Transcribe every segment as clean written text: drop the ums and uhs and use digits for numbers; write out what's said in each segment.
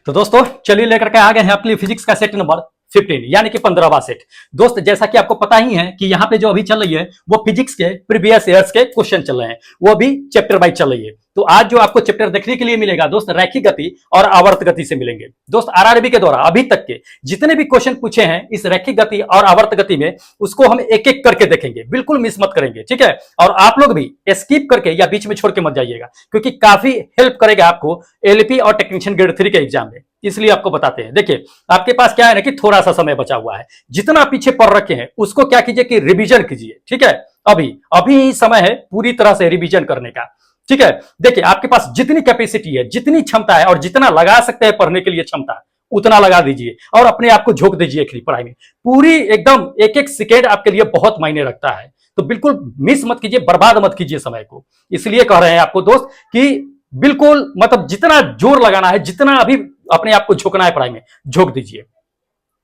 तो दोस्तों चलिए लेकर के आ गए हैं आपके लिए फिजिक्स का सेट नंबर 15 यानी कि 15वां सेट। दोस्त जैसा कि आपको पता ही है कि यहाँ पे जो अभी चल रही है वो फिजिक्स के प्रीवियस ईयर्स के क्वेश्चन चल रहे हैं, वो भी चैप्टर वाइज चल रही है। तो आज जो आपको चैप्टर देखने के लिए मिलेगा दोस्त रैखिक गति और आवर्त गति से मिलेंगे। दोस्त आरआरबी के द्वारा अभी तक के जितने भी क्वेश्चन पूछे हैं इस रैखिक गति और आवर्त गति में, उसको हम एक एक करके देखेंगे, बिल्कुल मिस मत करेंगे, ठीक है। और आप लोग भी स्किप करके या बीच में छोड़ के मत जाइएगा, क्योंकि काफी हेल्प करेगा आपको एलपी और टेक्नीशियन ग्रेड 3 के एग्जाम में, इसलिए आपको बताते हैं। देखिए आपके पास क्या है ना कि थोड़ा सा समय बचा हुआ है, जितना पीछे पढ़ रखे हैं उसको क्या कीजिए कि रिवीजन कीजिए, ठीक है। अभी अभी ही समय है पूरी तरह से रिवीजन करने का, ठीक है। देखिए आपके पास जितनी कैपेसिटी है, जितनी क्षमता है और जितना लगा सकते हैं पढ़ने के लिए क्षमता, उतना लगा दीजिए और अपने आप को झोंक दीजिए पढ़ाई में। पूरी एकदम एक एक सेकेंड आपके लिए बहुत मायने रखता है, तो बिल्कुल मिस मत कीजिए, बर्बाद मत कीजिए समय को। इसलिए कह रहे हैं आपको दोस्त कि बिल्कुल मतलब जितना जोर लगाना है, जितना अभी अपने आप को झोंकना है पढ़ाई में, झोंक दीजिए।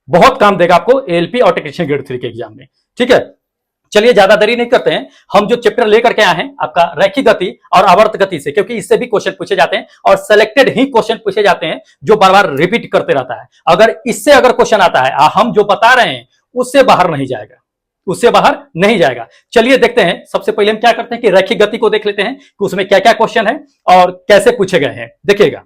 बहुत काम देगा आपको एलपी और टेक्नीशियन ग्रेड 3 के एग्जाम में, ठीक है। चलिए ज्यादा देरी नहीं करते हैं, हम जो चैप्टर लेकर के आए हैं आपका रैखिक गति और आवर्त गति से, क्योंकि इससे भी क्वेश्चन पूछे जाते हैं और सिलेक्टेड ही क्वेश्चन पूछे जाते हैं जो बार बार रिपीट करते रहता है। अगर इससे अगर क्वेश्चन आता है, हम जो बता रहे हैं उससे बाहर नहीं जाएगा, उससे बाहर नहीं जाएगा। चलिए देखते हैं, सबसे पहले हम क्या करते हैं कि रैखिक गति को देख लेते हैं कि उसमें क्या क्या क्वेश्चन है और कैसे पूछे गए हैं। देखिएगा,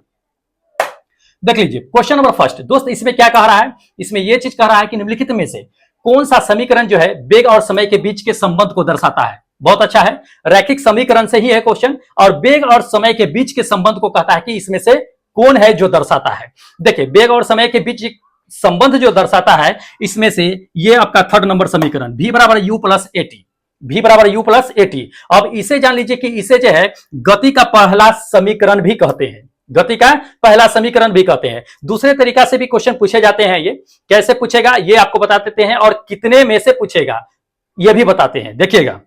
देख लीजिए क्वेश्चन नंबर फर्स्ट। दोस्त इसमें क्या कह रहा है, इसमें यह चीज कह रहा है कि निम्नलिखित में से कौन सा समीकरण जो है वेग और समय के बीच के संबंध को दर्शाता है। बहुत अच्छा है, रैखिक समीकरण से ही है क्वेश्चन और वेग और समय के बीच के संबंध को कहता है कि इसमें से कौन है जो दर्शाता है। देखिए वेग और समय के बीच संबंध जो दर्शाता है, इसमें से ये आपका थर्ड नंबर समीकरण v बराबर u प्लस एटी, v बराबर u प्लस एटी। अब इसे जान लीजिए कि इसे जो है गति का पहला समीकरण भी कहते हैं, गति का पहला समीकरण भी कहते हैं। दूसरे तरीका से भी क्वेश्चन पूछे जाते हैं, ये कैसे पूछेगा ये आपको बता देते हैं और कितने में से पूछेगा ये भी बताते हैं। देखिएगा,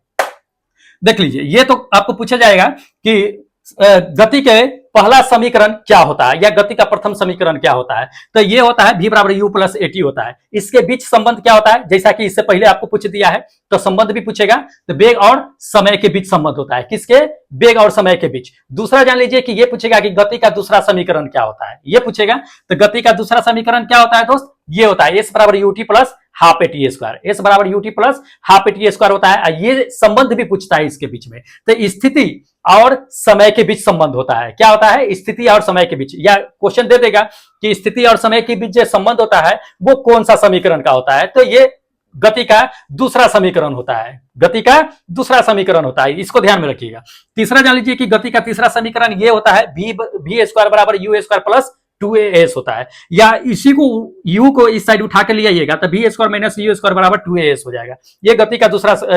देख लीजिए, ये तो आपको पूछा जाएगा कि गति के पहला समीकरण क्या होता है या गति का प्रथम समीकरण क्या होता है, तो ये होता है v बराबर u प्लस एटी होता है। इसके बीच संबंध क्या होता है, जैसा कि इससे पहले आपको पूछ दिया है, तो संबंध भी पूछेगा, तो वेग और समय के बीच संबंध होता है। किसके, वेग और समय के बीच। दूसरा जान लीजिए कि ये पूछेगा कि गति का दूसरा समीकरण क्या होता है, ये पूछेगा। तो गति का दूसरा समीकरण क्या होता है दोस्त, ये होता है s बराबर u t plus half a t square, s बराबर u t plus half a t square होता है। ये संबंध भी पूछता है इसके बीच में, तो स्थिति और समय के बीच संबंध होता है। क्या होता है, स्थिति और समय के बीच, या क्वेश्चन दे देगा कि स्थिति और समय के बीच जो संबंध होता है वो कौन सा समीकरण का होता है, तो ये गति का दूसरा समीकरण होता है, गति का दूसरा समीकरण होता है, इसको ध्यान में रखिएगा। तीसरा जान लीजिए कि गति का तीसरा समीकरण ये होता है v स्क्वायर बराबर यू स्क्वायर प्लस 2as होता है, या इसी को u को इस साइड उठा के ले आइएगा तो v square minus u square बराबर 2as हो जाएगा। ये गति का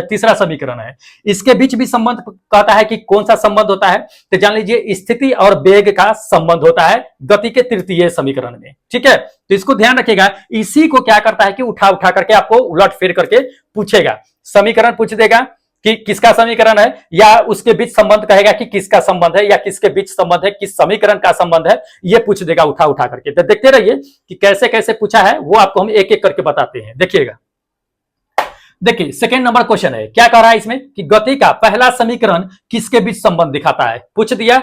तीसरा समीकरण है। इसके बीच भी संबंध कहता है कि कौन सा संबंध होता है, तो जान लीजिए स्थिति और वेग का संबंध होता है गति के तृतीय समीकरण में, ठीक है। तो इसको ध्यान रखिएगा, इसी को क्या करता है कि उठा उठा करके आपको उलट फेर करके पूछेगा, समीकरण पूछ देगा कि किसका समीकरण है, या उसके बीच संबंध कहेगा कि किसका संबंध है, या किसके बीच संबंध है, किस समीकरण का संबंध है, ये पूछ देगा उठा उठा करके। तो देखते रहिए कि कैसे कैसे पूछा है, वो आपको हम एक एक करके बताते हैं। देखिएगा, देखिए सेकेंड नंबर क्वेश्चन है, क्या कह रहा है इसमें कि गति का पहला समीकरण किसके बीच संबंध दिखाता है। पूछ दिया,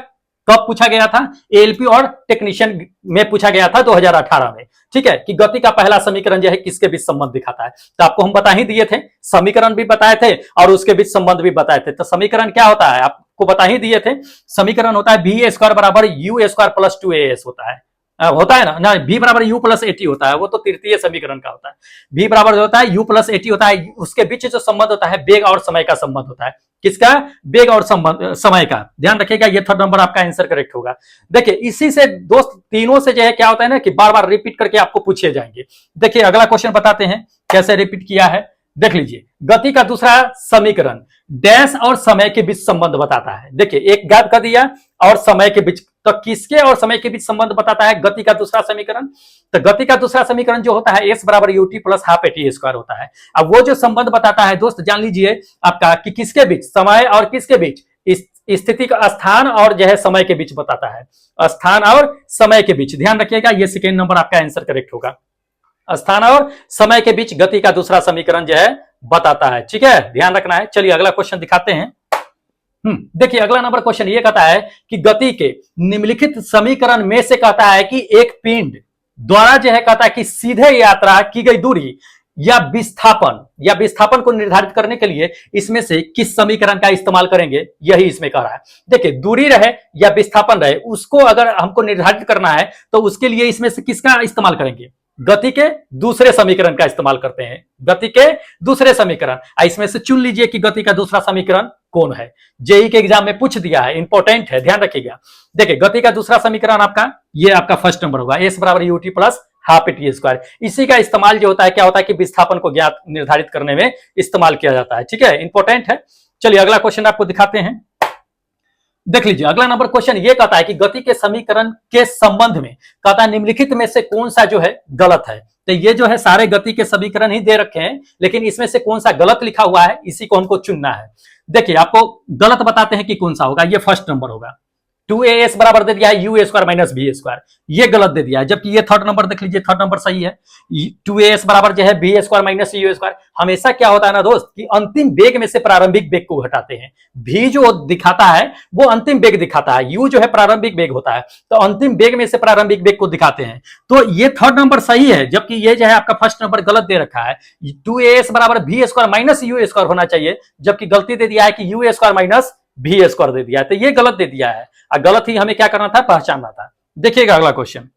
कब पूछा गया था, एलपी और टेक्नीशियन में पूछा गया था 2018 में, ठीक है, कि गति का पहला समीकरण जो है किसके बीच संबंध दिखाता है। तो आपको हम बता ही दिए थे, समीकरण भी बताए थे और उसके बीच संबंध भी बताए थे। तो समीकरण क्या होता है आपको बता ही दिए थे, समीकरण होता है v स्क्वायर बराबर यू स्क्वायर प्लस 2as होता है ना v बराबर u प्लस एटी होता है, वो तो तृतीय समीकरण का होता है। v बराबर होता है u प्लस एटी होता है, उसके बीच जो संबंध होता है वेग और समय का संबंध होता है। किसका, वेग और समय का। ध्यान रखिएगा, ये थर्ड नंबर आपका आंसर करेक्ट होगा। देखिए इसी से दोस्त तीनों से जो है क्या होता है ना कि बार बार रिपीट करके आपको पूछे जाएंगे। देखिए अगला क्वेश्चन बताते हैं कैसे रिपीट किया है, देख लीजिए। गति का दूसरा समीकरण डैश और समय के बीच संबंध बताता है। देखिए एक गैप कर दिया और समय के बीच, तो किसके और समय के बीच संबंध बताता है गति का दूसरा समीकरण। तो गति का दूसरा समीकरण जो होता है s बराबर u t plus half a t square होता है। अब वो जो संबंध बताता है दोस्त जान लीजिए आपका कि किसके बीच, समय और किसके बीच, स्थिति का स्थान और जो है समय के बीच बताता है, स्थान और समय के बीच। ध्यान रखिएगा, ये सेकेंड नंबर आपका आंसर करेक्ट होगा, स्थान और समय के बीच गति का दूसरा समीकरण जो है बताता है, ठीक है, ध्यान रखना है। चलिए अगला क्वेश्चन दिखाते हैं। देखिए अगला नंबर क्वेश्चन ये कहता है कि गति के निम्नलिखित समीकरण में से कहता है कि एक पिंड द्वारा जो है कहता है कि सीधे यात्रा की गई दूरी या विस्थापन को निर्धारित करने के लिए इसमें से किस समीकरण का इस्तेमाल करेंगे, यही इसमें कह रहा है। देखिए दूरी रहे या विस्थापन रहे, उसको अगर हमको निर्धारित करना है तो उसके लिए इसमें से किसका इस्तेमाल करेंगे, गति के दूसरे समीकरण का इस्तेमाल करते हैं। गति के दूसरे समीकरण, इसमें से चुन लीजिए कि गति का दूसरा समीकरण कौन है। जेई के एग्जाम में पूछ दिया है, इंपॉर्टेंट है, ध्यान रखिएगा। देखिए गति का दूसरा समीकरण आपका ये आपका फर्स्ट नंबर होगा, एस बराबर u t plus half T square. इसी का इस्तेमाल जो होता है क्या होता है कि विस्थापन को ज्ञात निर्धारित करने में इस्तेमाल किया जाता है। ठीक है, इंपॉर्टेंट है। चलिए अगला क्वेश्चन आपको दिखाते हैं, देख लीजिए। अगला नंबर क्वेश्चन ये कहता है कि गति के समीकरण के संबंध में कहता है निम्नलिखित में से कौन सा जो है गलत है। तो ये जो है सारे गति के समीकरण ही दे रखे हैं, लेकिन इसमें से कौन सा गलत लिखा हुआ है इसी को हमको चुनना है। देखिए आपको गलत बताते हैं कि कौन सा होगा, ये फर्स्ट नंबर होगा। 2as बराबर दे दिया है u square minus b square, ये गलत दे दिया है। जबकि ये थर्ड नंबर देख लीजिए, थर्ड नंबर सही है। 2as बराबर जो है b square minus u square. हमेशा क्या होता है ना दोस्त कि अंतिम वेग में से प्रारंभिक वेग को घटाते हैं। भी जो दिखाता है वो अंतिम वेग दिखाता है, यू जो है प्रारंभिक वेग होता है, तो अंतिम वेग में से प्रारंभिक वेग को दिखाते हैं। तो ये थर्ड नंबर सही है, जबकि ये जो है आपका फर्स्ट नंबर गलत दे रखा है। 2as बराबर b square minus u square होना चाहिए, जबकि गलती दे दिया है कि u square minus b square दे दिया है, तो ये गलत दे दिया है। गलत ही हमें क्या करना था, पहचानना था। देखिएगा अगला क्वेश्चन,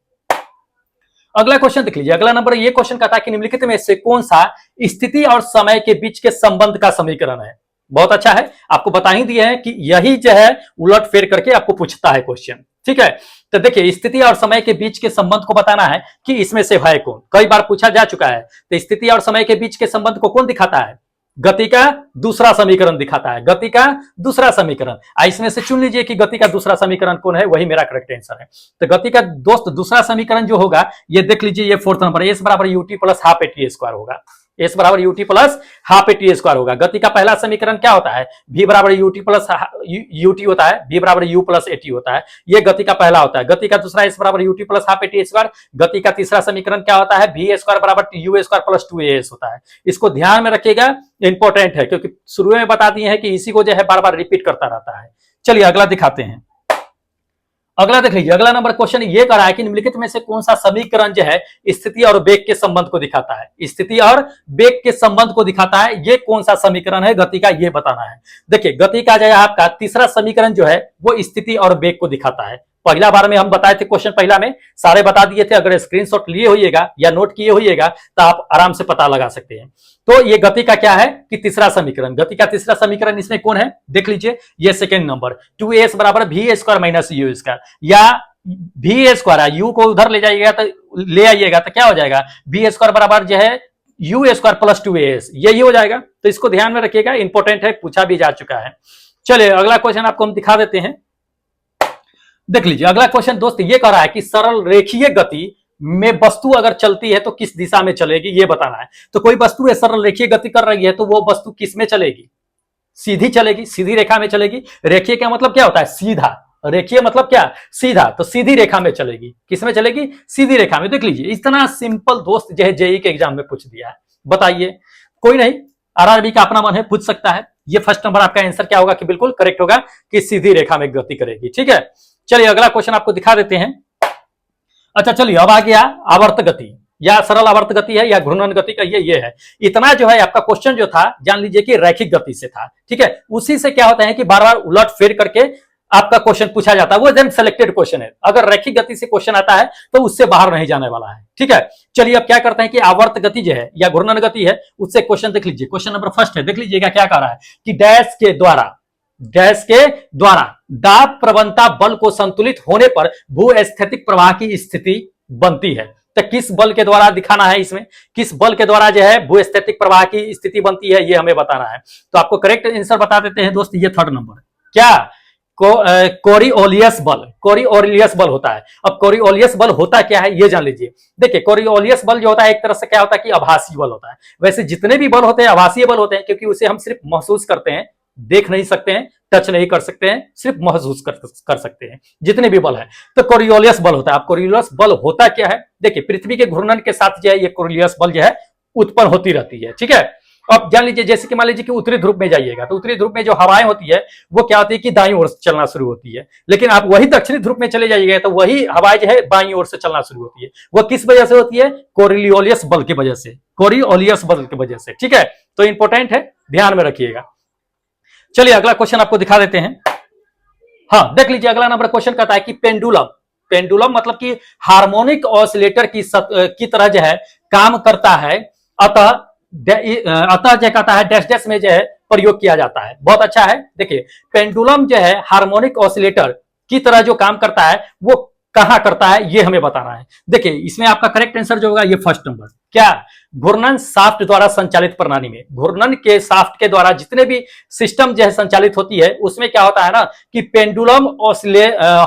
अगला क्वेश्चन देख लीजिए। अगला नंबर ये क्वेश्चन कहता है कि निम्नलिखित में से कौन सा स्थिति और समय के बीच के संबंध का समीकरण है। बहुत अच्छा है, आपको बता ही दिए हैं कि यही जो है उलट फेर करके आपको पूछता है क्वेश्चन। ठीक है, तो देखिए स्थिति और समय के बीच के संबंध को बताना है कि इसमें से है कौन। कई बार पूछा जा चुका है, तो स्थिति और समय के बीच के संबंध को कौन दिखाता है, गति का दूसरा समीकरण दिखाता है। गति का दूसरा समीकरण, इसमें से चुन लीजिए कि गति का दूसरा समीकरण कौन है, वही मेरा करेक्ट आंसर है। तो गति का दोस्त दूसरा समीकरण जो होगा ये देख लीजिए, ये फोर्थ नंबर, एस बराबर u t plus half A T square होगा। एस बराबर u t plus half A T square होगा। गति का पहला समीकरण क्या होता है, v बराबर यूटी प्लस यूटी होता है, v बराबर यू प्लस एटी होता है, ये गति का पहला होता है। गति का दूसरा एस बराबर u t plus half A T square. गति का तीसरा समीकरण क्या होता है, वी स्क्वायर बराबर यू स्क्वायर प्लस 2as होता है। इसको ध्यान में रखिएगा, इंपॉर्टेंट है, क्योंकि शुरू में बता दिए हैं कि इसी को जो है बार बार रिपीट करता रहता है। चलिए अगला दिखाते हैं, अगला देख लीजिए। अगला नंबर क्वेश्चन ये कर रहा है कि निम्नलिखित में से कौन सा समीकरण जो है स्थिति और वेग के संबंध को दिखाता है। स्थिति और वेग के संबंध को दिखाता है, ये कौन सा समीकरण है गति का, ये बताना है। देखिए गति का जो है आपका तीसरा समीकरण जो है वो स्थिति और वेग को दिखाता है। पहला बार में हम बताए थे, क्वेश्चन पहला में सारे बता दिए थे। अगर स्क्रीनशॉट लिए होइएगा या नोट किए होइएगा तो आप आराम से पता लगा सकते हैं। तो ये गति का क्या है कि तीसरा समीकरण, गति का तीसरा समीकरण इसमें कौन है, देख लीजिए, ये सेकेंड नंबर 2as बराबर भी स्क्वायर माइनस यू स्क्वायर, या भी स्क्वायर है, यू को उधर ले जाइएगा तो ले आइएगा तो क्या हो जाएगा, बी स्क्वायर बराबर जो है यू स्क्वायर प्लस 2as, यही हो जाएगा। तो इसको ध्यान में रखिएगा, इंपॉर्टेंट है, पूछा भी जा चुका है। चलिए अगला क्वेश्चन आपको हम दिखा देते हैं, देख लीजिए। अगला क्वेश्चन दोस्त ये कह रहा है कि सरल रेखीय गति में वस्तु अगर चलती है तो किस दिशा में चलेगी, ये बताना है। तो कोई वस्तु है सरल रेखीय गति कर रही है तो वो वस्तु किस में चलेगी, सीधी चलेगी, सीधी रेखा में चलेगी। रेखीय क्या मतलब क्या होता है, सीधा। रेखीय मतलब क्या, सीधा, तो सीधी रेखा में चलेगी। किस में चलेगी, सीधी रेखा में। देख लीजिए इतना सिंपल दोस्त जो है जेई के एग्जाम में पूछ दिया है, बताइए। कोई नहीं, आरआरबी का अपना मन है, पूछ सकता है। ये फर्स्ट नंबर आपका आंसर क्या होगा कि बिल्कुल करेक्ट होगा कि सीधी रेखा में गति करेगी। ठीक है, चलिए अगला क्वेश्चन आपको दिखा देते हैं। अच्छा चलिए अब आ गया आवर्त गति, या सरल आवर्त गति है या घूर्णन गति का ये है। इतना जो है आपका क्वेश्चन जो था जान लीजिए कि रैखिक गति से था। ठीक है, उसी से क्या होता है कि बार बार उलट फेर करके आपका क्वेश्चन पूछा जाता है, वो एकदम सेलेक्टेड क्वेश्चन है। अगर रैखिक गति से क्वेश्चन आता है तो उससे बाहर नहीं जाने वाला है। ठीक है, चलिए अब क्या करते हैं कि आवर्त गति जो है या घूर्णन गति है उससे क्वेश्चन देख लीजिए। क्वेश्चन नंबर फर्स्ट है, देख लीजिएगा क्या कह रहा है कि डैश के द्वारा दाब प्रवणता बल को संतुलित होने पर भूस्थैतिक प्रवाह की स्थिति बनती है। तो किस बल के द्वारा दिखाना है, इसमें किस बल के द्वारा जो है भूस्थैतिक प्रवाह की स्थिति बनती है, ये हमें बताना है। तो आपको करेक्ट आंसर बता देते हैं दोस्त, ये थर्ड नंबर क्या, कोरिओलियस बल होता है। अब कोरिओलियस बल होता क्या है ये जान लीजिए। देखिए कोरिओलियस बल जो होता है एक तरह से क्या होता है कि आभासी बल होता है। वैसे जितने भी बल होते हैं आभासीय बल होते हैं, क्योंकि उसे हम सिर्फ महसूस करते हैं, देख नहीं सकते हैं, टच नहीं कर सकते हैं, सिर्फ महसूस कर सकते हैं जितने भी बल है। तो कोरिओलियस बल होता है। अब कोरिओलियस बल होता क्या है, देखिए पृथ्वी के घूर्णन के साथ जो है ये कोरिओलियस बल जो है उत्पन्न होती रहती है। ठीक है, अब जान लीजिए, जैसे कि मान लीजिए कि उत्तरी ध्रुव में जाइएगा तो उत्तरी ध्रुव में जो हवाएं होती है वो क्या होती है कि दाईं ओर से चलना शुरू होती है, लेकिन आप वही दक्षिणी ध्रुव में चले जाइएगा तो वही हवाएं जो है बाईं ओर से चलना शुरू होती है। वो किस वजह से होती है? कोरियोलियस बल की वजह से, कोरियोलियस बल की वजह से। ठीक है, तो इंपॉर्टेंट है, ध्यान में रखिएगा। चलिए अगला क्वेश्चन आपको दिखा देते हैं। हाँ, देख लीजिए, अगला नंबर क्वेश्चन कहता है कि पेंडुलम, पेंडुलम मतलब कि हार्मोनिक ऑसिलेटर की तरह जो है काम करता है, अतः अतः जो कहता है डैश डैश में जो है प्रयोग किया जाता है। बहुत अच्छा है। देखिए, पेंडुलम जो है हार्मोनिक ऑसिलेटर की तरह जो काम करता है वो कहां करता है ये हमें बताना है। देखिए, इसमें आपका करेक्ट आंसर जो होगा ये फर्स्ट नंबर, क्या? घूर्णन शाफ्ट द्वारा संचालित प्रणाली में, घूर्णन के शाफ्ट के द्वारा जितने भी सिस्टम जो है संचालित होती है उसमें क्या होता है ना कि पेंडुलम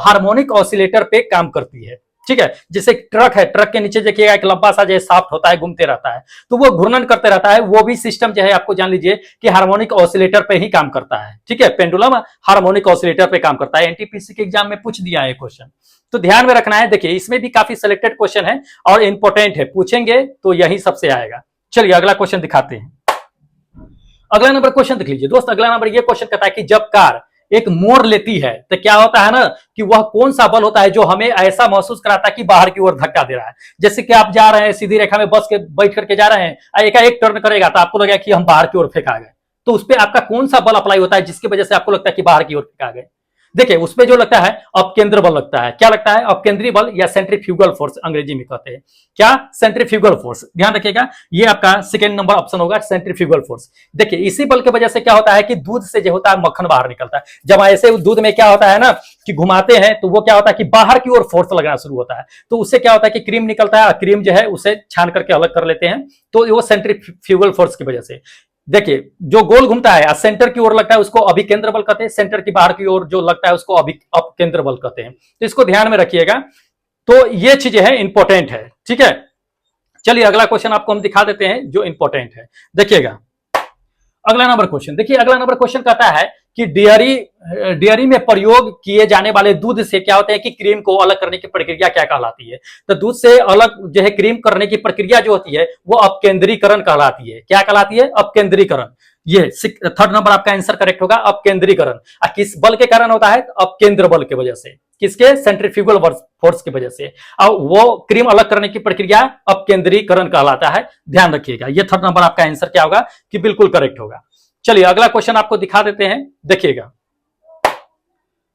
हार्मोनिक ऑसिलेटर पे काम करती है। ठीक है, जैसे ट्रक है, ट्रक के नीचे देखिएगा एक लंबा सा जो है शाफ्ट होता है, घूमते रहता है, तो वो घूर्णन करते रहता है। वो भी सिस्टम जो है आपको जान लीजिए कि हार्मोनिक ऑसिलेटर पे ही काम करता है। ठीक है, पेंडुलम हार्मोनिक ऑसिलेटर पे काम करता है। एनटीपीसी के एग्जाम में पूछ दिया है क्वेश्चन, तो ध्यान में रखना है। देखिए, इसमें भी काफी सिलेक्टेड क्वेश्चन है और इंपॉर्टेंट है, पूछेंगे तो यही सबसे आएगा। चलिए अगला क्वेश्चन दिखाते हैं। अगला नंबर क्वेश्चन देख लीजिए दोस्त। अगला नंबर ये क्वेश्चन कहता है कि जब कार एक मोड़ लेती है तो क्या होता है ना कि वह कौन सा बल होता है जो हमें ऐसा महसूस कराता है कि बाहर की ओर धक्का दे रहा है। जैसे कि आप जा रहे हैं सीधी रेखा में, बस के बैठ करके जा रहे हैं, एकाएक टर्न करेगा तो आपको लगेगा कि हम बाहर की ओर फेंका गए, तो उस पर आपका कौन सा बल अप्लाई होता है जिसकी वजह से आपको लगता है कि बाहर की ओर फेंका गए? देखिए, उसपे जो लगता है अपकेंद्र बल लगता है। क्या लगता है? अपकेंद्रीय बल या सेंट्रीफ्यूगल फोर्स अंग्रेजी में कहते हैं। क्या? Centrifugal force. ध्यान रखिएगा, ये आपका सेकंड नंबर ऑप्शन होगा, सेंट्रीफ्यूगल फोर्स। देखिए, इसी बल की वजह से क्या होता है कि दूध से जो होता है मक्खन बाहर निकलता है। जब ऐसे दूध में क्या होता है ना कि घुमाते हैं तो वो क्या होता है कि बाहर की ओर फोर्स लगना शुरू होता है, तो उससे क्या होता है कि क्रीम निकलता है, क्रीम जो है उसे छान करके अलग कर लेते हैं, तो वो सेंट्रीफ्यूगल फोर्स की वजह से। देखिए, जो गोल घूमता है सेंटर की ओर लगता है उसको अभिकेंद्र बल कहते हैं, सेंटर की बाहर की ओर जो लगता है उसको अपकेंद्र बल कहते हैं। तो इसको ध्यान में रखिएगा। तो ये चीजें हैं, इंपॉर्टेंट है। ठीक है, चलिए अगला क्वेश्चन आपको हम दिखा देते हैं जो इंपॉर्टेंट है। देखिएगा अगला नंबर क्वेश्चन। देखिए, अगला नंबर क्वेश्चन कहता है कि डेयरी में प्रयोग किए जाने वाले दूध से क्या होता है कि क्रीम को अलग करने की प्रक्रिया क्या कहलाती है? तो दूध से अलग जो है क्रीम करने की प्रक्रिया जो होती है वो अपकेंद्रीकरण कहलाती है। क्या कहलाती है? अपकेंद्रीकरण। ये थर्ड नंबर आपका आंसर करेक्ट होगा, अपकेंद्रीकरण। किस बल के कारण होता है? अपकेंद्र बल की वजह से। किसके? सेंट्रीफ्यूगल फोर्स की वजह से। अब वो क्रीम अलग करने की प्रक्रिया अपकेंद्रीकरण कहलाता है। ध्यान रखिएगा, ये थर्ड नंबर आपका आंसर क्या होगा कि बिल्कुल करेक्ट होगा। चलिए अगला क्वेश्चन आपको दिखा देते हैं, देखिएगा।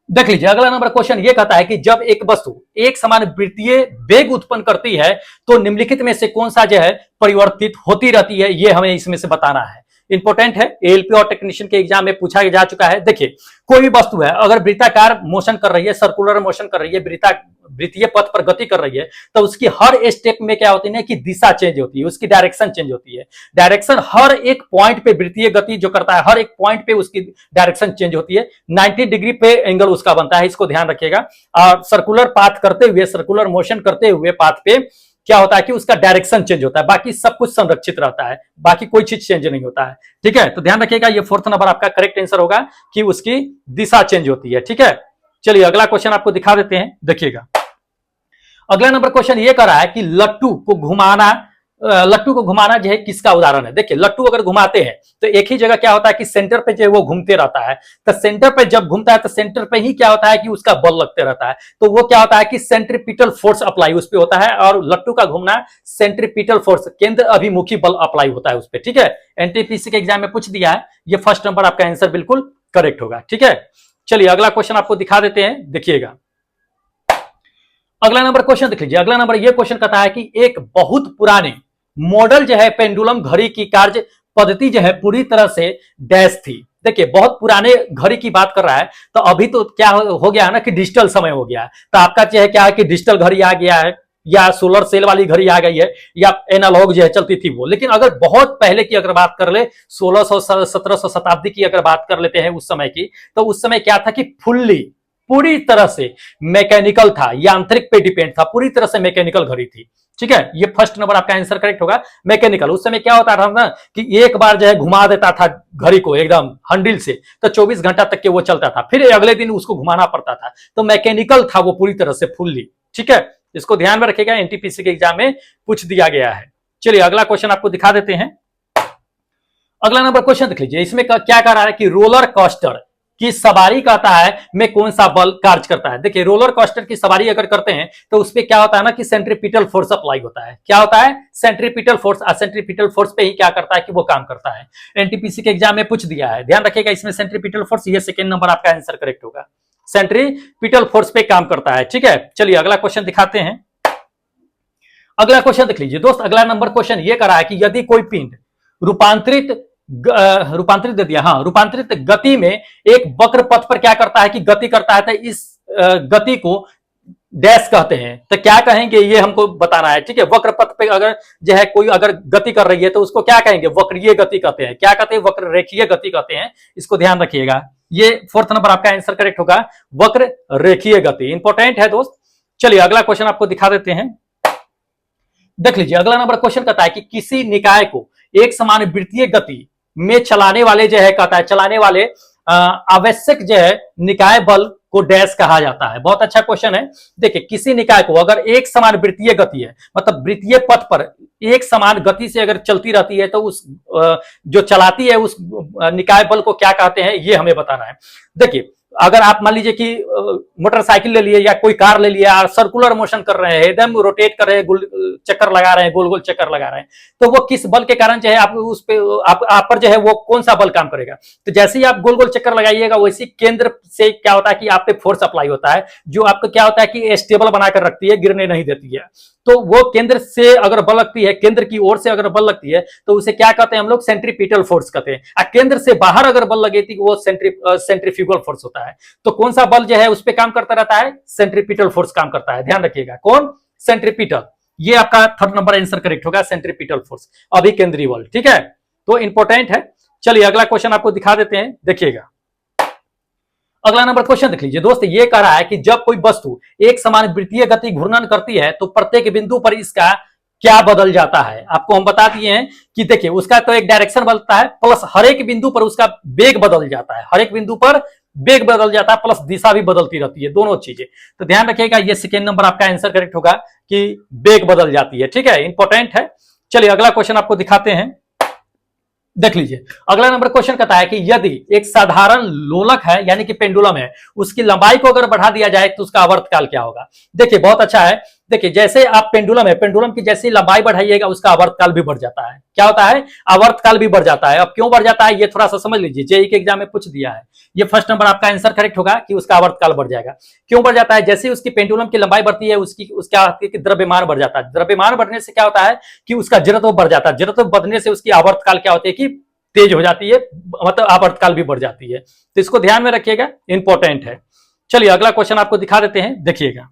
देख लीजिए, अगला नंबर क्वेश्चन ये कहता है कि जब एक वस्तु एक समान वृत्तीय वेग उत्पन्न करती है तो निम्नलिखित में से कौन सा जो है परिवर्तित होती रहती है, ये हमें इसमें से बताना है। इंपॉर्टेंट है, एएलपी और टेक्नीशियन के एग्जाम में पूछा जा चुका है। देखिए, कोई भी वस्तु है अगर वृत्ताकार मोशन कर रही है, सर्कुलर मोशन कर रही है, वृत्तीय पथ पर गति कर रही है, तो उसकी हर स्टेप में क्या होती है कि दिशा चेंज होती है, उसकी डायरेक्शन चेंज होती है। डायरेक्शन हर एक पॉइंट पे वृत्तीय गति जो करता है हर एक पॉइंट पे उसकी डायरेक्शन चेंज होती है। 90 डिग्री पे एंगल उसका बनता है, इसको ध्यान रखिएगा। और सर्कुलर पाथ करते हुए, सर्कुलर मोशन करते हुए पाथ पे क्या होता है कि उसका डायरेक्शन चेंज होता है, बाकी सब कुछ संरक्षित रहता है, बाकी कोई चीज चेंज नहीं होता है। ठीक है, तो ध्यान रखिएगा, ये फोर्थ नंबर आपका करेक्ट आंसर होगा कि उसकी दिशा चेंज होती है। ठीक है, चलिए अगला क्वेश्चन आपको दिखा देते हैं, देखिएगा। अगला नंबर क्वेश्चन ये कर रहा है कि लट्टू को घुमाना जो है किसका उदाहरण है? देखिए, लट्टू अगर घुमाते हैं तो एक ही जगह क्या होता है कि सेंटर पे जो है वो घूमते रहता है, तो सेंटर पे जब घूमता है तो सेंटर पे ही क्या होता है कि उसका बल लगते रहता है, तो वो क्या होता है कि सेंट्रीपिटल फोर्स अप्लाई उस पर होता है। और लट्टू का घूमना सेंट्रीपिटल फोर्स, केंद्र अभिमुखी बल अप्लाई होता है उस पर। ठीक है, एनटीपीसी के एग्जाम में पूछ दिया है, ये फर्स्ट नंबर आपका आंसर बिल्कुल करेक्ट होगा। ठीक है, चलिए अगला क्वेश्चन आपको दिखा देते हैं, देखिएगा। अगला नंबर क्वेश्चन देख लीजिए। अगला नंबर ये क्वेश्चन कहता है कि एक बहुत पुराने मॉडल जो है पेंडुलम घड़ी की कार्य पद्धति जो है पूरी तरह से डैश थी। देखिए, बहुत पुराने घड़ी की बात कर रहा है, तो अभी तो क्या हो गया है ना कि डिजिटल समय हो गया है, तो आपका जो है क्या है कि डिजिटल घड़ी आ गया है, या सोलर सेल वाली घड़ी आ गई है, या एनालॉग जो है चलती थी वो। लेकिन अगर बहुत पहले की अगर बात कर ले, 1600 1700 शताब्दी की अगर बात कर लेते हैं उस समय की, तो उस समय क्या था कि फुल्ली पूरी तरह से मैकेनिकल था, यांत्रिक पे डिपेंड था, पूरी तरह से मैकेनिकल घड़ी थी। ठीक है, ये फर्स्ट नंबर आपका आंसर करेक्ट होगा, मैकेनिकल। उस समय क्या होता था ना कि एक बार जो है घुमा देता था घड़ी को एकदम हैंडल से, तो 24 घंटा तक के वो चलता था, फिर अगले दिन उसको घुमाना पड़ता था, तो मैकेनिकल था वो पूरी तरह से फुल्ली। ठीक है, इसको ध्यान में रखिएगा, एनटीपीसी के एग्जाम में पूछ दिया गया है। चलिए अगला क्वेश्चन आपको दिखा देते हैं। अगला नंबर क्वेश्चन देख लीजिए, इसमें क्या कह रहा है कि रोलर कोस्टर की सवारी कहता है में कौन सा बल कार्य करता है। देखिए रोलर कोस्टर की सवारी अगर करते हैं तो उसपे क्या होता है ना कि सेंट्रीपिटल फोर्स अप्लाई होता है। क्या होता है? Centripetal force. सेंट्रीपिटल फोर्स पे ही क्या करता है कि वो काम करता है। एनटीपीसी के एग्जाम में पूछ दिया है, ध्यान रखिएगा इसमें सेंट्रीपिटल फोर्स, ये सेकंड नंबर आपका आंसर करेक्ट होगा। सेंट्रीपिटल फोर्स पे काम करता है। ठीक है, चलिए अगला क्वेश्चन दिखाते हैं। अगला क्वेश्चन देख लीजिए दोस्त, अगला नंबर क्वेश्चन ये करा है कि यदि कोई पिंड रूपांतरित दे दिया, हाँ, रूपांतरित गति में एक वक्र पथ पर क्या करता है कि गति करता है, तो इस गति को डैश कहते हैं। तो क्या कहेंगे ये हमको बताना है। ठीक है, वक्र पथ पे अगर जो है कोई अगर गति कर रही है तो उसको क्या कहेंगे? वक्रीय गति कहते हैं। क्या कहते हैं? वक्र रेखीय गति कहते हैं। इसको ध्यान रखिएगा, ये फोर्थ नंबर आपका आंसर करेक्ट होगा, वक्र रेखीय गति। इंपॉर्टेंट है दोस्त। चलिए अगला क्वेश्चन आपको दिखा देते हैं, देख लीजिए। अगला नंबर क्वेश्चन कहता है कि किसी निकाय को एक समान वृत्तीय गति में चलाने वाले जो है कहता है चलाने वाले आवश्यक जो है निकाय बल को डैश कहा जाता है। बहुत अच्छा क्वेश्चन है। देखिए किसी निकाय को अगर एक समान वृत्तीय गति है, मतलब वृत्तीय पथ पर एक समान गति से अगर चलती रहती है तो उस जो चलाती है उस निकाय बल को क्या कहते हैं ये हमें बताना है। देखिए अगर आप मान लीजिए कि मोटरसाइकिल ले लिए या कोई कार ले लिया और सर्कुलर मोशन कर रहे हैं, एकदम रोटेट कर रहे हैं, चक्कर लगा रहे हैं, गोल गोल चक्कर लगा रहे हैं, तो वो किस बल के कारण जो है आप उस पे आप पर जो है वो कौन सा बल काम करेगा? तो जैसे ही आप गोल गोल चक्कर लगाइएगा वैसे केंद्र से क्या होता है कि आप पे फोर्स अप्लाई होता है, जो आपको क्या होता है कि स्टेबल बनाकर रखती है, गिरने नहीं देती है। तो वो केंद्र से अगर बल लगती है, केंद्र की ओर से अगर बल लगती है तो उसे क्या कहते हैं हम लोग? सेंट्रीपिटल फोर्स कहते हैं। और केंद्र से बाहर अगर बल लगे तो वो सेंट्रीफ्यूगल फोर्स होता है। तो कौन सा बल जो है उस पर काम करता रहता है? सेंट्रीपिटल फोर्स काम करता है। ध्यान रखिएगा, कौन? सेंट्रीपिटल। ये आपका थर्ड नंबर आंसर करेक्ट होगा, सेंट्रीपिटल फोर्स, अभिकेंद्रीय बल। ठीक है, तो इंपॉर्टेंट है। चलिए अगला क्वेश्चन आपको दिखा देते हैं, देखिएगा। अगला नंबर क्वेश्चन देख लीजिए दोस्त, ये कह रहा है कि जब कोई वस्तु एक समान वृत्तीय गति घूर्णन करती है तो प्रत्येक बिंदु पर इसका क्या बदल जाता है। आपको हम बता दिए हैं कि देखिए उसका तो एक डायरेक्शन बदलता है, प्लस हर एक बिंदु पर उसका वेग बदल जाता है। हर एक बिंदु पर वेग बदल जाता है, प्लस दिशा भी बदलती रहती है, दोनों चीजें। तो ध्यान रखिएगा, ये सेकेंड नंबर आपका आंसर करेक्ट होगा कि वेग बदल जाती है। ठीक है, इंपॉर्टेंट है। चलिए अगला क्वेश्चन आपको दिखाते हैं, देख लीजिए। अगला नंबर क्वेश्चन कहता है कि यदि एक साधारण लोलक है यानी कि पेंडुलम है, उसकी लंबाई को अगर बढ़ा दिया जाए तो उसका आवर्तकाल क्या होगा। देखिए बहुत अच्छा है। देखिए जैसे आप पेंडुलम है, पेंडुलम की जैसी लंबाई बढ़ाइएगा उसका आवर्तकाल भी बढ़ जाता है। क्या होता है? आवर्तकाल भी बढ़ जाता है। अब क्यों बढ़ जाता है ये थोड़ा सा समझ लीजिए, जेईई के एग्जाम में पूछ दिया है। ये फर्स्ट नंबर आपका आंसर करेक्ट होगा कि उसका आवर्तकाल बढ़ जाएगा। क्यों बढ़ जाता है? जैसे उसकी पेंडुलम की लंबाई बढ़ती है उसका द्रव्यमान बढ़ जाता है। द्रव्यमान बढ़ने से क्या होता है कि उसका जड़त्व बढ़ जाता है। जड़त्व बढ़ने से उसकी आवर्तकाल क्या होती है कि तेज हो जाती है, मतलब आवर्तकाल भी बढ़ जाती है। तो इसको ध्यान में रखिएगा, इंपॉर्टेंट है। चलिए अगला क्वेश्चन आपको दिखा देते हैं, देखिएगा।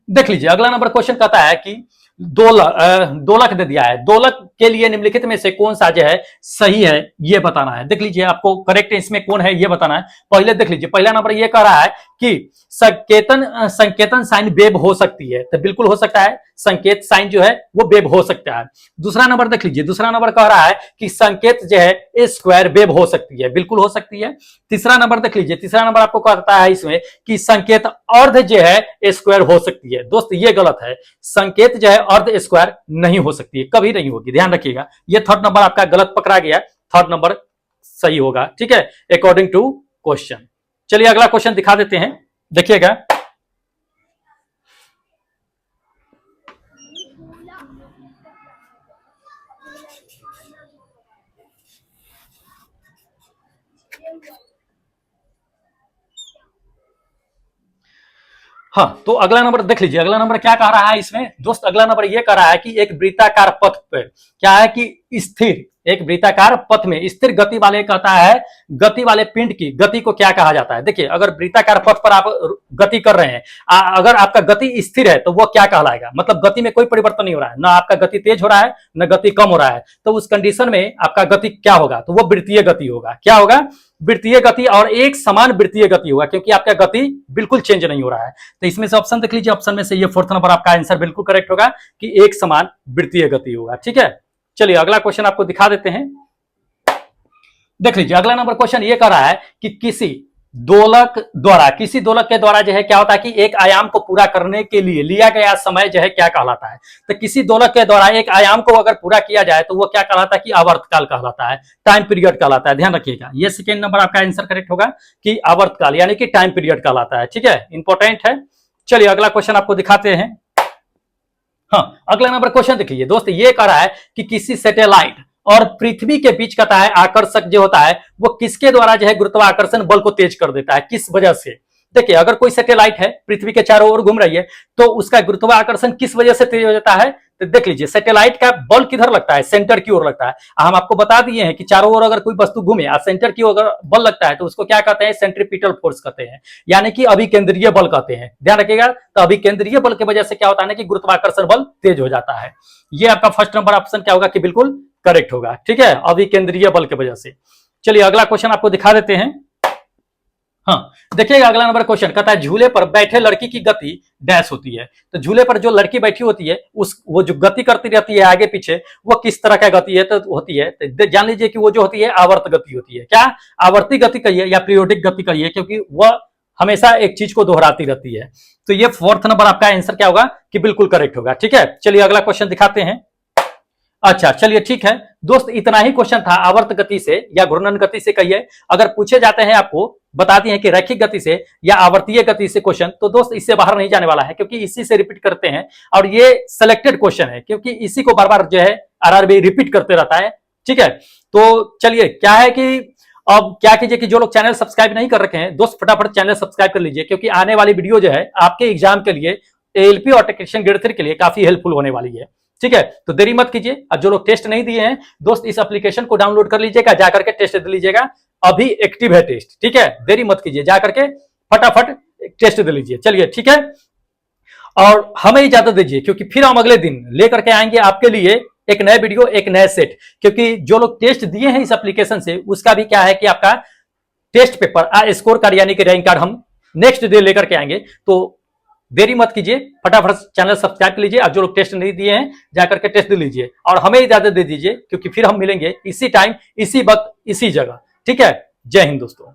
देख लीजिए अगला नंबर क्वेश्चन कहता है कि दोलक दे दिया है, दोलक के लिए निम्नलिखित में से कौन सा जो है सही है ये बताना है। देख लीजिए आपको करेक्ट इसमें कौन है ये बताना है। पहले देख लीजिए, पहला नंबर ये कह रहा है कि संकेतन साइन वेव हो सकती है, तो बिल्कुल हो सकता है, संकेत साइन जो है वो वेव हो सकता है। दूसरा नंबर देख लीजिए, दूसरा नंबर कह रहा है कि संकेत जो है स्क्वायर वेव हो सकती है, बिल्कुल हो सकती है। तीसरा नंबर देख लीजिए, तीसरा नंबर आपको कहता है इसमें कि संकेत अर्ध जो है स्क्वायर हो सकती है। दोस्त ये गलत है, संकेत जो है अर्ध स्क्वायर नहीं हो सकती है, कभी नहीं होगी, ध्यान रखिएगा। ये थर्ड नंबर आपका गलत पकड़ा गया, थर्ड नंबर सही होगा। ठीक है, अकॉर्डिंग टू क्वेश्चन। चलिए अगला क्वेश्चन दिखा देते हैं, देखिएगा। हाँ, तो अगला नंबर देख लीजिए, अगला नंबर क्या कह रहा है इसमें दोस्त। अगला नंबर ये कह रहा है कि एक वृत्ताकार पथ पे क्या है कि स्थिर, एक वृत्ताकार पथ में स्थिर गति वाले कहता है गति वाले पिंड की गति को क्या कहा जाता है। देखिए अगर वृत्ताकार पथ पर आप गति कर रहे हैं, अगर आपका गति स्थिर है तो वो क्या कहलाएगा, मतलब गति में कोई परिवर्तन नहीं हो रहा है, ना आपका गति तेज हो रहा है ना गति कम हो रहा है, तो उस कंडीशन में आपका गति क्या होगा, तो वो वृत्तीय गति होगा। क्या होगा? वृत्तीय गति, और एक समान वृत्तीय गति होगा, क्योंकि आपका गति बिल्कुल चेंज नहीं हो रहा है। तो इसमें से ऑप्शन देख लीजिए, ऑप्शन में से ये फोर्थ नंबर आपका आंसर बिल्कुल करेक्ट होगा कि एक समान वृत्तीय गति होगा। ठीक है, चलिए अगला क्वेश्चन आपको दिखा देते हैं, देख लीजिए। अगला नंबर क्वेश्चन ये कह रहा है कि किसी दोलक द्वारा, किसी दोलक के द्वारा जो है क्या होता है कि एक आयाम को पूरा करने के लिए लिया गया समय जो है क्या कहलाता है। तो किसी दोलक के द्वारा एक आयाम को अगर पूरा किया जाए तो वो क्या कहलाता है कि आवर्तकाल कहलाता है, टाइम पीरियड कहलाता है। ध्यान रखिएगा, ये सेकेंड नंबर आपका आंसर करेक्ट होगा कि आवर्तकाल यानी कि टाइम पीरियड कहलाता है। ठीक है, इंपॉर्टेंट है। चलिए अगला क्वेश्चन आपको दिखाते हैं। हाँ, अगला नंबर क्वेश्चन देखिए दोस्त, ये कह रहा है कि किसी सैटेलाइट और पृथ्वी के बीच का है आकर्षक जो होता है वो किसके द्वारा जो है गुरुत्वाकर्षण बल को तेज कर देता है, किस वजह से। देखिए अगर कोई सैटेलाइट है पृथ्वी के चारों ओर घूम रही है तो उसका गुरुत्वाकर्षण किस वजह से तेज हो जाता है। तो देख लीजिए सैटेलाइट का बल किधर लगता है, सेंटर की ओर लगता है। हम आपको बता दिए हैं कि चारों ओर अगर कोई वस्तु घूमे और सेंटर की ओर अगर बल लगता है तो उसको क्या कहते हैं, सेंट्रीपिटल फोर्स कहते हैं, यानी कि अभिकेंद्रीय बल कहते हैं। ध्यान रखिएगा, तो अभिकेंद्रीय बल की वजह से क्या होता है ना कि गुरुत्वाकर्षण बल तेज हो जाता है। ये आपका फर्स्ट नंबर ऑप्शन क्या होगा कि बिल्कुल करेक्ट होगा। ठीक है, अभिकेंद्रीय बल की वजह से। चलिए अगला क्वेश्चन आपको दिखा देते हैं। हाँ देखिएगा, अगला नंबर क्वेश्चन कहता है झूले पर बैठे लड़की की गति डैश होती है। तो झूले पर जो लड़की बैठी होती है वो जो गति करती रहती है आगे पीछे, वो किस तरह का गति है तो होती है, तो जान लीजिए कि वो जो होती है आवर्त गति होती है। क्या आवर्ती गति कहिए या पीरियोडिक गति कहिए, क्योंकि वह हमेशा एक चीज को दोहराती रहती है। तो ये फोर्थ नंबर आपका आंसर क्या होगा कि बिल्कुल करेक्ट होगा। ठीक है, चलिए अगला क्वेश्चन दिखाते हैं। अच्छा चलिए ठीक है दोस्त, इतना ही क्वेश्चन था आवर्त गति से या घूर्णन गति से कहिए। अगर पूछे जाते हैं आपको बताती हैं कि रैखिक गति से या आवर्तीय गति से क्वेश्चन, तो दोस्त इससे बाहर नहीं जाने वाला है, क्योंकि इसी से रिपीट करते हैं और ये सिलेक्टेड क्वेश्चन है, क्योंकि इसी को बार बार जो है आरआरबी रिपीट करते रहता है। ठीक है, तो चलिए क्या है कि अब क्या कीजिए कि जो लोग चैनल सब्सक्राइब नहीं कर रखे हैं दोस्त फटाफट चैनल सब्सक्राइब कर लीजिए, क्योंकि आने वाली वीडियो जो है आपके एग्जाम के लिए एएलपी और टेक्नीशियन ग्रेड 3 के लिए काफी हेल्पफुल होने वाली है। ठीक है, तो देरी मत कीजिए। अब जो लोग टेस्ट नहीं दिए हैं दोस्त इस एप्लीकेशन को डाउनलोड कर लीजिएगा, जाकर के टेस्ट दे लीजिएगा, अभी एक्टिव है टेस्ट। ठीक है, देरी मत कीजिए, जाकर के फटाफट टेस्ट दे लीजिए। चलिए ठीक है, और हमें इजाजत दीजिए, क्योंकि फिर हम अगले दिन लेकर के आएंगे आपके लिए एक नए वीडियो, एक नए सेट, क्योंकि जो लोग टेस्ट दिए हैं इस एप्लीकेशन से उसका भी क्या है कि आपका टेस्ट पेपर स्कोर कार्ड यानी कि रैंक कार्ड हम नेक्स्ट डे लेकर के आएंगे। तो देरी मत कीजिए, फटाफट चैनल सब्सक्राइब कर लीजिए। अब जो लोग टेस्ट नहीं दिए हैं जाकर के टेस्ट दे लीजिए, और हमें इजाजत दे दीजिए, क्योंकि फिर हम मिलेंगे इसी टाइम, इसी वक्त, इसी जगह। ठीक है, जय हिंद दोस्तों।